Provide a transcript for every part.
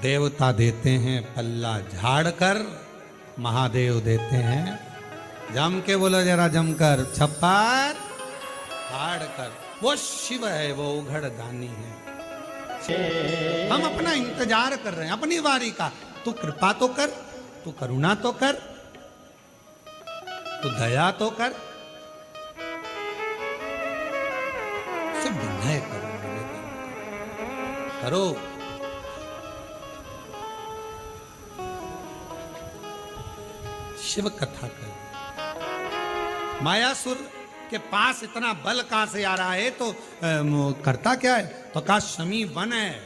देवता देते हैं पल्ला झाड़ कर, महादेव देते हैं जम के, बोलो जरा जमकर, छप्पर फाड़ कर। वो शिव है, वो उघड़ दानी है। हम अपना इंतजार कर रहे हैं अपनी बारी का। तू कृपा तो कर, तू करुणा तो कर, तू दया तो कर, सब विनय करो, करो। शिव कथा कर। मायासुर के पास इतना बल कहां से आ रहा है, तो करता क्या है, तो कहा शमी वन है।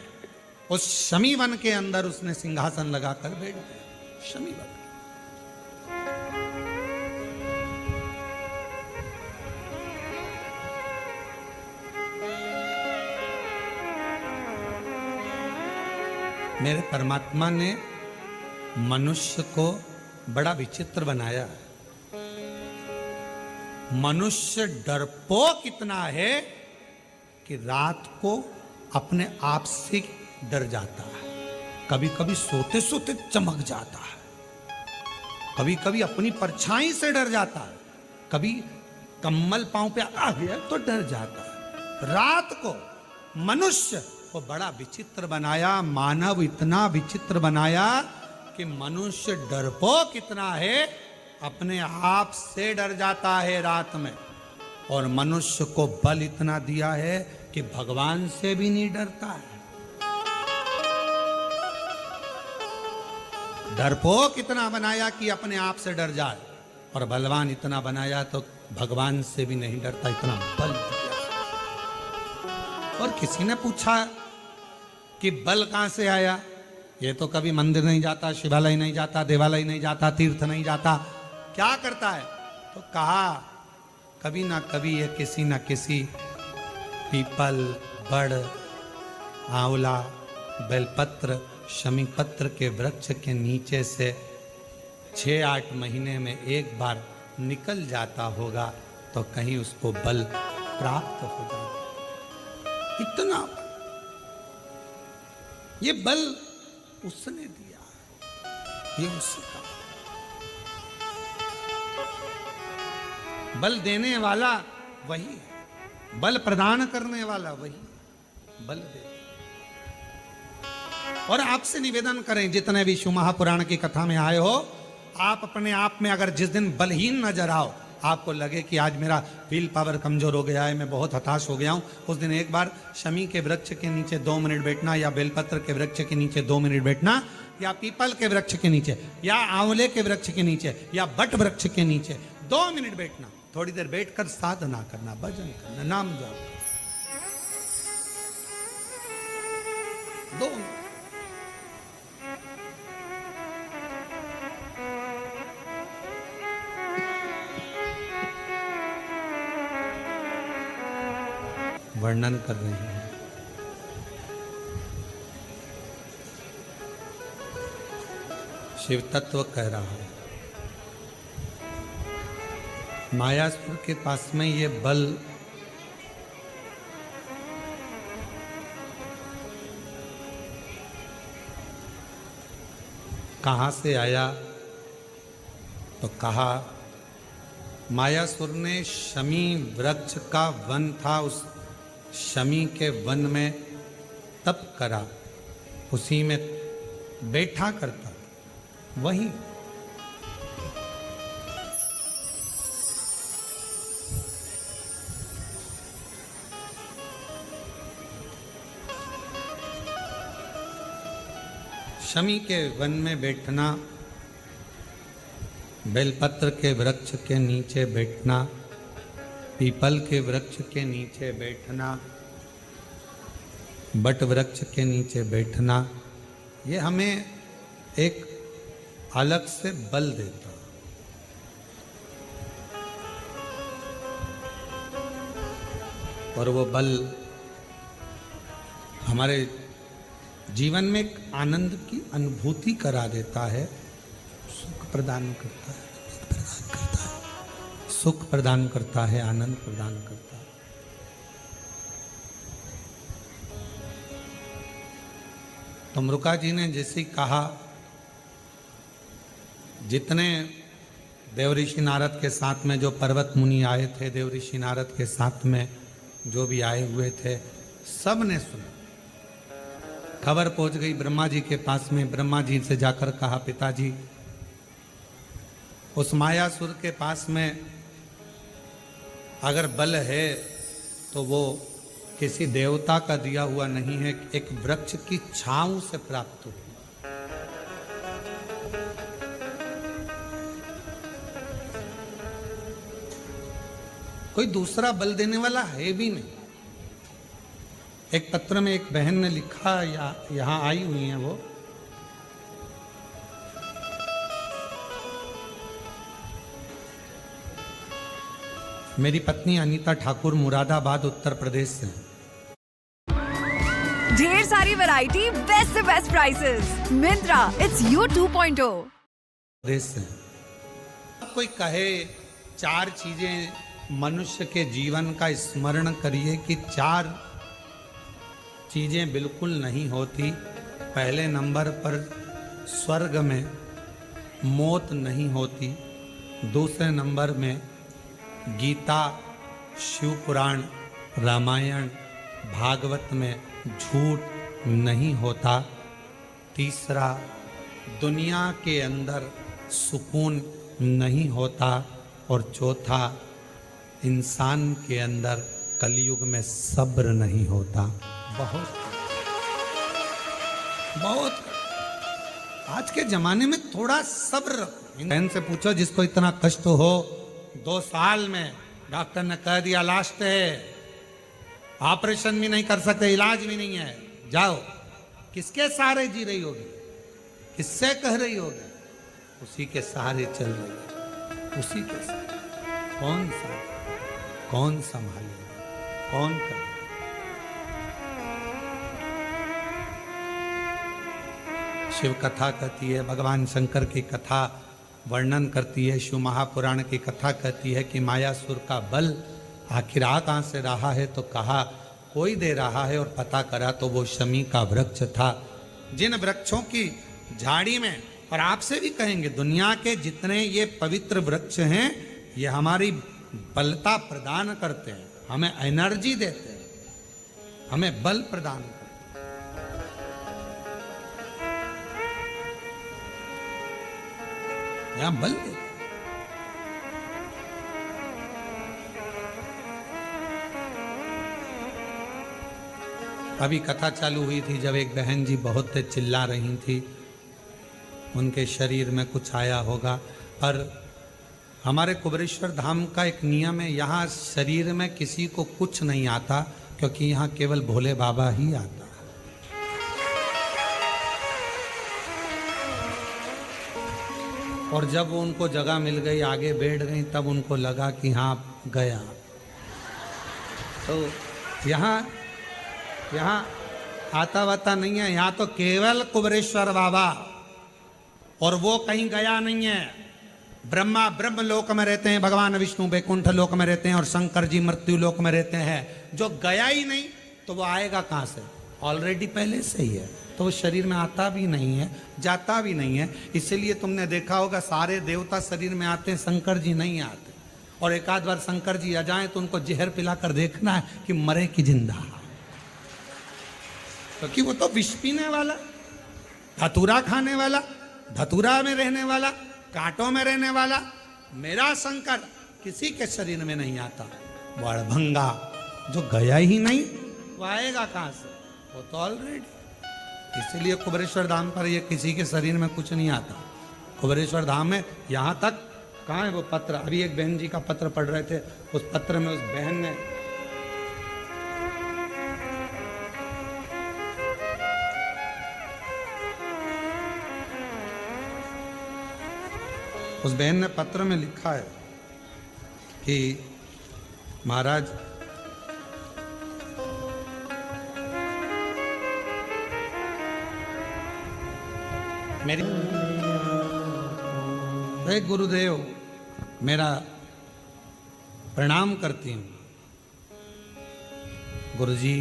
उस शमी वन के अंदर उसने सिंहासन लगाकर बैठ गया। शमी वन मेरे परमात्मा ने मनुष्य को बड़ा विचित्र बनाया। मनुष्य डरपोक इतना है कि रात को अपने आप से डर जाता है। कभी कभी सोते सोते चमक जाता है, कभी कभी अपनी परछाई से डर जाता है, कभी कम्बल पांव पे आ गया तो डर जाता है। रात को मनुष्य को बड़ा विचित्र बनाया। मानव इतना विचित्र बनाया कि मनुष्य डरपोक इतना है, अपने आप से डर जाता है रात में। और मनुष्य को बल इतना दिया है कि भगवान से भी नहीं डरता है। डरपोक इतना बनाया कि अपने आप से डर जाए, और बलवान इतना बनाया तो भगवान से भी नहीं डरता, इतना बल दिया। और किसी ने पूछा कि बल कहां से आया? ये तो कभी मंदिर नहीं जाता, शिवालय नहीं जाता, देवालय नहीं जाता, तीर्थ नहीं जाता, क्या करता है? तो कहा कभी ना कभी ये किसी ना किसी पीपल, बड़, आंवला, बेलपत्र, शमी पत्र के वृक्ष के नीचे से 6-8 महीने में एक बार निकल जाता होगा तो कहीं उसको बल प्राप्त हो जाए। इतना ये बल उसने दिया, ये उसका बल देने वाला वही है, बल प्रदान करने वाला वही, बल दे। और आपसे निवेदन करें, जितने भी शिव महापुराण की कथा में आए हो, आप अपने आप में अगर जिस दिन बलहीन नजर आओ, आपको लगे कि आज मेरा विल पावर कमजोर हो गया है, मैं बहुत हताश हो गया हूं, उस दिन एक बार शमी के वृक्ष के नीचे 2 मिनट बैठना, या बेलपत्र के वृक्ष के नीचे 2 मिनट बैठना, या पीपल के वृक्ष के नीचे, या आंवले के वृक्ष के नीचे, या बट वृक्ष के नीचे 2 मिनट बैठना। थोड़ी देर बैठकर साधना करना, भजन करना, नाम जाप करना। 2 वर्णन कर रहे हैं। शिव तत्व कह रहा है, मायासुर के पास में ये बल कहां से आया? तो कहा मायासुर ने शमी वृक्ष का वन था, उस शमी के वन में तप करा, उसी में बैठा करता, वही शमी के वन में बैठना, बेलपत्र के वृक्ष के नीचे बैठना, पीपल के वृक्ष के नीचे बैठना, बट वृक्ष के नीचे बैठना, ये हमें एक अलग से बल देता। और वो बल हमारे जीवन में एक आनंद की अनुभूति करा देता है, सुख प्रदान करता है, सुख प्रदान करता है, आनंद प्रदान करता है। तमरुका जी ने जैसे कहा, जितने देवऋषि नारद के साथ में जो पर्वत मुनि आए थे, देवऋषि नारद के साथ में जो भी आए हुए थे, सब ने सुना। खबर पहुंच गई ब्रह्मा जी के पास में। ब्रह्मा जी से जाकर कहा, पिताजी, उस मायासुर के पास में अगर बल है तो वो किसी देवता का दिया हुआ नहीं है, एक वृक्ष की छांव से प्राप्त हुआ। कोई दूसरा बल देने वाला है भी नहीं। एक पत्र में एक बहन ने लिखा, यहां आई हुई है वो, मेरी पत्नी अनीता ठाकुर मुरादाबाद उत्तर प्रदेश से। ढेर सारी वैरायटी, बेस्ट से best prices. Myntra, it's you 2.0 प्रदेश से। कोई कहे 4 चीजें मनुष्य के जीवन का स्मरण करिए कि 4 चीजें बिल्कुल नहीं होती। पहले नंबर पर स्वर्ग में मौत नहीं होती। दूसरे नंबर में गीता, शिव पुराण, रामायण, भागवत में झूठ नहीं होता। तीसरा, दुनिया के अंदर सुकून नहीं होता। और चौथा, इंसान के अंदर कलयुग में सब्र नहीं होता। बहुत आज के जमाने में थोड़ा सब्र रखो। बहन से पूछो जिसको इतना कष्ट हो, 2 साल में डॉक्टर ने कह दिया लास्ट है, ऑपरेशन भी नहीं कर सकते, इलाज भी नहीं है, जाओ। किसके सहारे जी रही होगी? किससे कह रही होगी? उसी के सहारे चल रही है, उसी के सहारे। कौन संभालेगा? कौन कर? शिव कथा कहती है, भगवान शंकर की कथा वर्णन करती है, शिव महापुराण की कथा कहती है कि मायासुर का बल आखिर आ कहाँ से रहा है, तो कहा कोई दे रहा है, और पता करा तो वो शमी का वृक्ष था। जिन वृक्षों की झाड़ी में, और आपसे भी कहेंगे, दुनिया के जितने ये पवित्र वृक्ष हैं, ये हमारी बलता प्रदान करते हैं, हमें एनर्जी देते हैं, हमें बल प्रदान करते हैं। यहां बल दे। अभी कथा चालू हुई थी जब एक बहन जी बहुत चिल्ला रही थी, उनके शरीर में कुछ आया होगा। पर हमारे कुबेरेश्वर धाम का एक नियम है, यहाँ शरीर में किसी को कुछ नहीं आता, क्योंकि यहाँ केवल भोले बाबा ही आता। और जब उनको जगह मिल गई, आगे बैठ गई, तब उनको लगा कि हाँ गया। तो यहाँ आता वाता नहीं है, यहाँ तो केवल कुबेरेश्वर बाबा, और वो कहीं गया नहीं है। ब्रह्मा ब्रह्म लोक में रहते हैं, भगवान विष्णु वैकुंठ लोक में रहते हैं, और शंकर जी मृत्यु लोक में रहते हैं। जो गया ही नहीं तो वो आएगा कहाँ से? ऑलरेडी पहले से ही है, तो वो शरीर में आता भी नहीं है, जाता भी नहीं है। इसलिए तुमने देखा होगा सारे देवता शरीर में आते हैं, शंकर जी नहीं आते। और एक आध बार शंकर जी आ जाएं तो उनको जहर पिलाकर देखना है कि मरे कि जिंदा, क्योंकि वो तो विष पीने वाला, धतूरा खाने वाला, धतूरा में रहने वाला, कांटों में रहने वाला। मेरा शंकर किसी के शरीर में नहीं आता। बड़भंगा जो गया ही नहीं, वो आएगा कहां से? वो तो ऑलरेडी। इसलिए कुबेरेश्वर धाम पर ये किसी के शरीर में कुछ नहीं आता। कुबेरेश्वर धाम में यहाँ तक, कहाँ है वो पत्र? अभी एक बहन जी का पत्र पढ़ रहे थे, उस पत्र में उस बहन ने पत्र में लिखा है कि महाराज, मेरी गुरुदेव मेरा प्रणाम करती हूँ। गुरुजी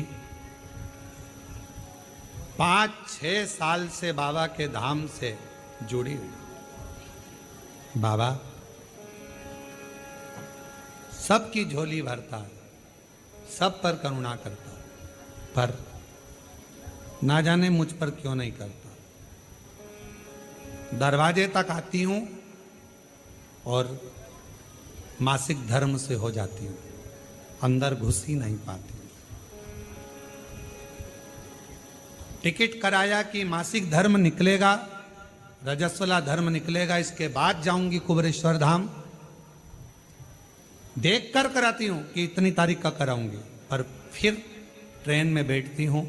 5-6 साल से बाबा के धाम से जुड़ी हुई। बाबा सबकी झोली भरता है, सब पर करुणा करता है, पर ना जाने मुझ पर क्यों नहीं करता। दरवाजे तक आती हूं और मासिक धर्म से हो जाती हूं, अंदर घुस ही नहीं पाती। टिकट कराया कि मासिक धर्म निकलेगा, रजस्वला धर्म निकलेगा, इसके बाद जाऊंगी कुबेरेश्वर धाम। देख कर कराती हूं कि इतनी तारीख का कराऊंगी, पर फिर ट्रेन में बैठती हूं,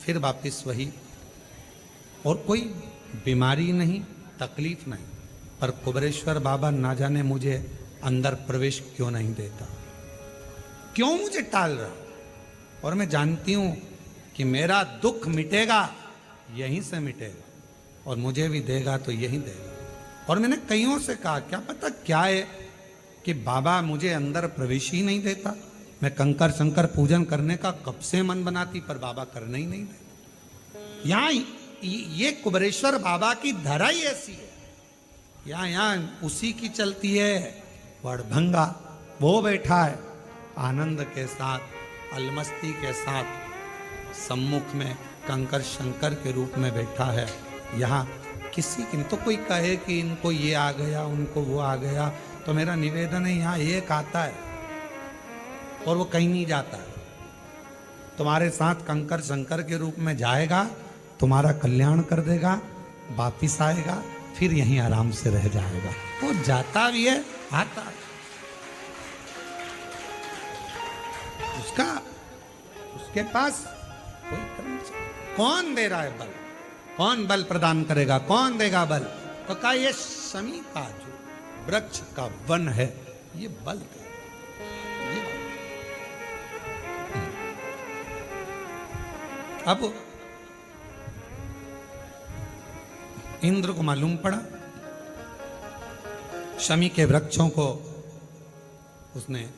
फिर वापस वही। और कोई बीमारी नहीं, तकलीफ नहीं, पर कुबेरेश्वर बाबा ना जाने मुझे अंदर प्रवेश क्यों नहीं देता, क्यों मुझे टाल रहा। और मैं जानती हूं कि मेरा दुख मिटेगा यहीं से मिटेगा, और मुझे भी देगा तो यहीं देगा। और मैंने कईयों से कहा क्या पता क्या है कि बाबा मुझे अंदर प्रवेश ही नहीं देता। मैं कंकर शंकर पूजन करने का कब से मन बनाती, पर बाबा करने ही नहीं देता। यहाँ ये कुबेरेश्वर बाबा की धरा ही ऐसी है, यहाँ उसी की चलती है। वड़भंगा वो बैठा है आनंद के साथ, अलमस्ती के साथ, सम्मुख में कंकर शंकर के रूप में बैठा है। यहाँ किसी की तो कोई कहे कि इनको ये आ गया, उनको वो आ गया, तो मेरा निवेदन है यहाँ एक आता है और वो कहीं नहीं जाता है। तुम्हारे साथ कंकर शंकर के रूप में जाएगा, तुम्हारा कल्याण कर देगा, वापिस आएगा, फिर यहीं आराम से रह जाएगा। वो जाता भी है, आता है। उसके पास कोई कर्म। कौन दे रहा है बल, कौन बल प्रदान करेगा, कौन देगा बल? तो कहा ये शमी का जो वृक्ष का वन है, ये बल का ये। अब इंद्र को मालूम पड़ा, शमी के वृक्षों को उसने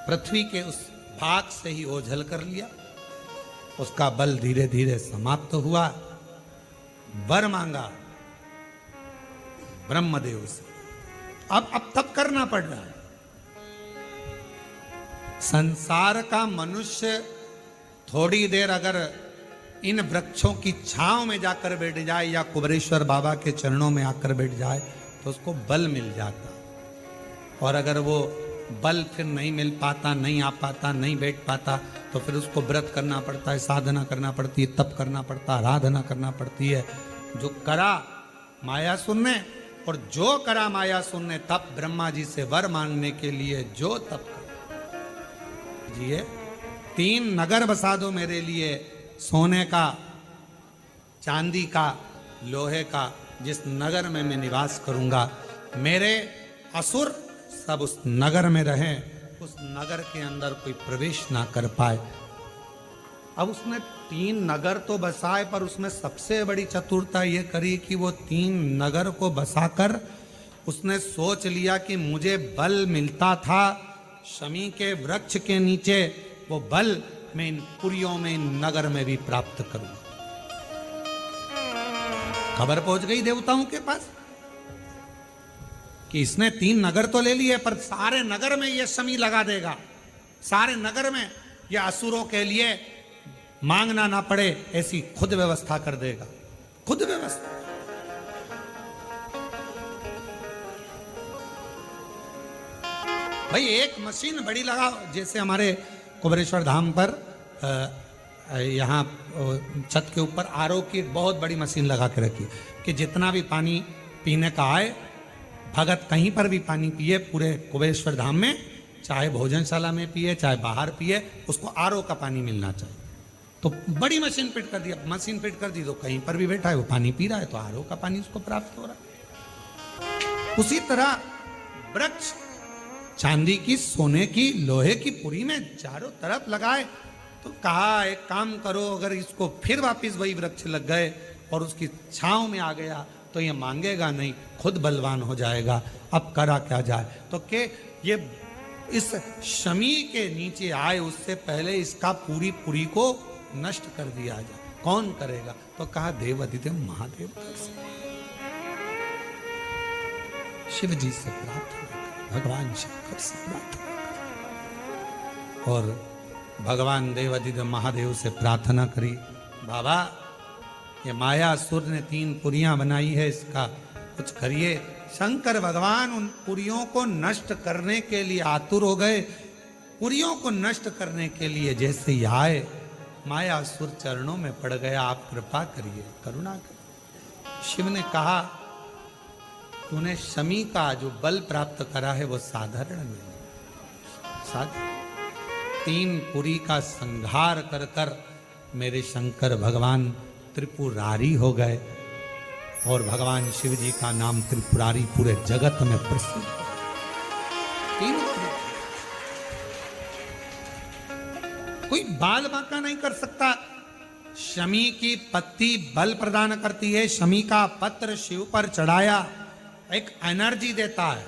पृथ्वी के उस भाग से ही ओझल कर लिया। उसका बल धीरे धीरे समाप्त हुआ। वर मांगा ब्रह्मदेव से। अब तब करना पड़ रहा है। संसार का मनुष्य थोड़ी देर अगर इन वृक्षों की छांव में जाकर बैठ जाए या कुबेरेश्वर बाबा के चरणों में आकर बैठ जाए तो उसको बल मिल जाता। और अगर वो बल फिर नहीं मिल पाता, नहीं आ पाता, नहीं बैठ पाता, तो फिर उसको व्रत करना पड़ता है, साधना करना पड़ती है, तप करना पड़ता है, आराधना करना पड़ती है। जो करा मायासुर ने, और जो करा मायासुर ने तप ब्रह्मा जी से वर मांगने के लिए, जो तप करा जी 3 नगर बसा दो मेरे लिए, सोने का, चांदी का, लोहे का, जिस नगर में मैं निवास करूंगा, मेरे असुर सब उस नगर में रहें, उस नगर के अंदर कोई प्रवेश ना कर पाए। अब उसने 3 नगर तो बसाए, पर उसमें सबसे बड़ी चतुरता ये करी कि वो 3 नगर को बसाकर उसने सोच लिया कि मुझे बल मिलता था शमी के वृक्ष के नीचे, वो बल मैं इन पुरियों में, इन नगर में भी प्राप्त करूंगा। खबर पहुंच गई देवताओं के पास कि इसने 3 नगर तो ले लिए, पर सारे नगर में ये शमी लगा देगा, सारे नगर में ये असुरों के लिए मांगना ना पड़े ऐसी खुद व्यवस्था कर देगा। खुद व्यवस्था। भाई एक मशीन बड़ी लगाओ, जैसे हमारे कुबेरेश्वर धाम पर यहाँ छत के ऊपर आरओ की एक बहुत बड़ी मशीन लगा के रखी कि जितना भी पानी पीने का आए, भगत कहीं पर भी पानी पिए पूरे कुबेरेश्वर धाम में, चाहे भोजनशाला में पिए चाहे बाहर पिए, उसको आरओ का पानी मिलना चाहिए। तो बड़ी मशीन फिट कर दी। मशीन फिट कर दी तो कहीं पर भी बैठा है वो पानी पी रहा है, तो आरओ का पानी उसको प्राप्त हो रहा है। उसी तरह वृक्ष चांदी की, सोने की, लोहे की पुरी में चारों तरफ लगाए। तो कहा एक काम करो, अगर इसको फिर वापिस वही वृक्ष लग गए और उसकी छांव में आ गया तो ये मांगेगा नहीं, खुद बलवान हो जाएगा। अब करा क्या जाए? तो के ये इस शमी के नीचे आए उससे पहले इसका पूरी को नष्ट कर दिया जाए। कौन करेगा? तो कहा देवाधिदेव महादेव कर सकते। शिव जी से प्रार्थना करें, भगवान शंकर से प्रार्थना करें। और भगवान देवाधिदेव महादेव से प्रार्थना करी, बाबा ये मायासुर ने 3 पुरियां बनाई है, इसका कुछ करिए। शंकर भगवान उन पुरियों को नष्ट करने के लिए आतुर हो गए। पुरियों को नष्ट करने के लिए जैसे ही आए, मायासुर चरणों में पड़ गया, आप कृपा करिए, करुणा करिए। शिव ने कहा, तूने शमी का जो बल प्राप्त करा है वो साधारण नहीं, साधारण 3 पुरी का संहार कर कर मेरे शंकर भगवान त्रिपुरारी हो गए और भगवान शिव जी का नाम त्रिपुरारी पूरे जगत में प्रसिद्ध। 3 कोई बाल बांका नहीं कर सकता। शमी की पत्ती बल प्रदान करती है, शमी का पत्र शिव पर चढ़ाया एक एनर्जी देता है,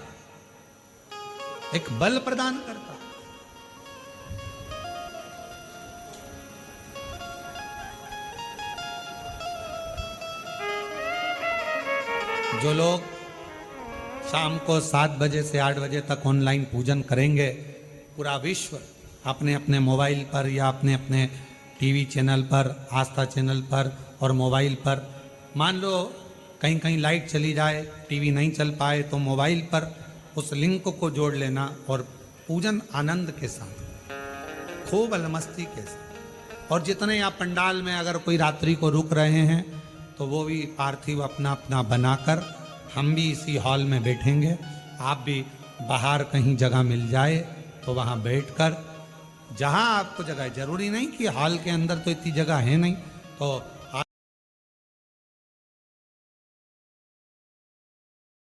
एक बल प्रदान करता है। जो लोग शाम को 7 बजे से 8 बजे तक ऑनलाइन पूजन करेंगे, पूरा विश्व अपने अपने मोबाइल पर या अपने अपने टीवी चैनल पर, आस्था चैनल पर और मोबाइल पर, मान लो कहीं कहीं लाइट चली जाए, टीवी नहीं चल पाए, तो मोबाइल पर उस लिंक को जोड़ लेना और पूजन आनंद के साथ, खूब अलमस्ती के साथ। और जितने यहाँ पंडाल में अगर कोई रात्रि को रुक रहे हैं तो वो भी पार्थिव अपना अपना बनाकर, हम भी इसी हॉल में बैठेंगे, आप भी बाहर कहीं जगह मिल जाए तो वहाँ बैठकर, जहाँ आपको जगह, जरूरी नहीं कि हॉल के अंदर तो इतनी जगह है नहीं, तो